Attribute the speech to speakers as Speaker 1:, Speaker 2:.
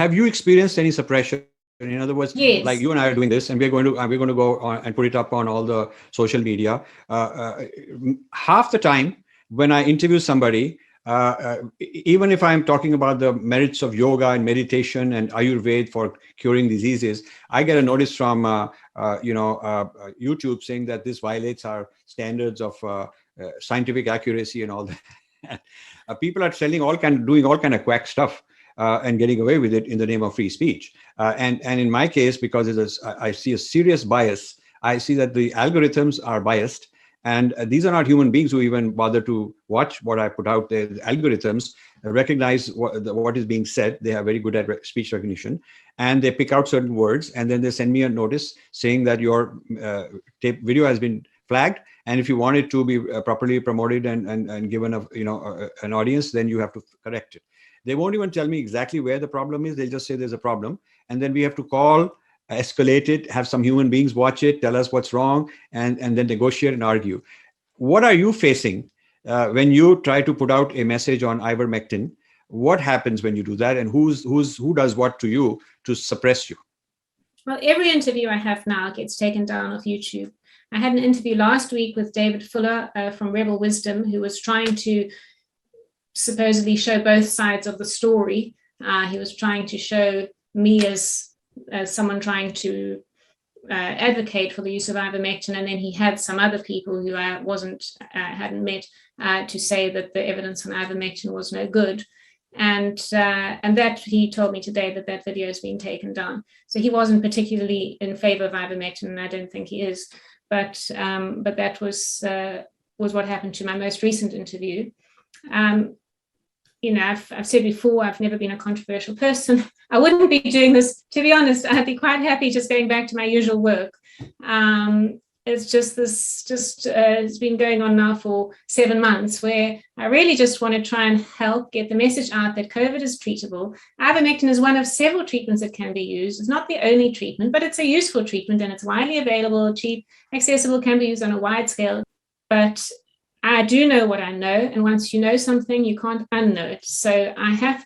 Speaker 1: have you experienced any suppression? In other words,
Speaker 2: Yes.
Speaker 1: like you and I are doing this, and we're going to go on and put it up on all the social media. Half the time when I interview somebody, even if I'm talking about the merits of yoga and meditation and Ayurveda for curing diseases, I get a notice from YouTube saying that this violates our standards of scientific accuracy and all that. People are doing all kind of quack stuff. And getting away with it in the name of free speech. And in my case, because I see a serious bias, I see that the algorithms are biased. And these are not human beings who even bother to watch what I put out there. The algorithms recognize what is being said. They are very good at speech recognition. And they pick out certain words. And then they send me a notice saying that your video has been flagged. And if you want it to be properly promoted and given an audience, then you have to correct it. They won't even tell me exactly where the problem is. They'll just say there's a problem. And then we have to call, escalate it, have some human beings watch it, tell us what's wrong, and then negotiate and argue. What are you facing when you try to put out a message on ivermectin? What happens when you do that? And who does what to you to suppress you?
Speaker 2: Well, every interview I have now gets taken down off YouTube. I had an interview last week with David Fuller from Rebel Wisdom, who was trying to supposedly show both sides of the story. He was trying to show me as someone trying to advocate for the use of ivermectin, and then he had some other people who I hadn't met to say that the evidence on ivermectin was no good. And that he told me today that video has been taken down. So he wasn't particularly in favor of ivermectin, and I don't think he is. But that was what happened to my most recent interview. I've said before, I've never been a controversial person. I wouldn't be doing this, to be honest. I'd be quite happy just going back to my usual work. It's just it's been going on now for 7 months, where I really just want to try and help get the message out that COVID is treatable. Ivermectin is one of several treatments that can be used. It's not the only treatment, but it's a useful treatment, and it's widely available, cheap, accessible, can be used on a wide scale. But I do know what I know, and once you know something, you can't unknow it. So I have to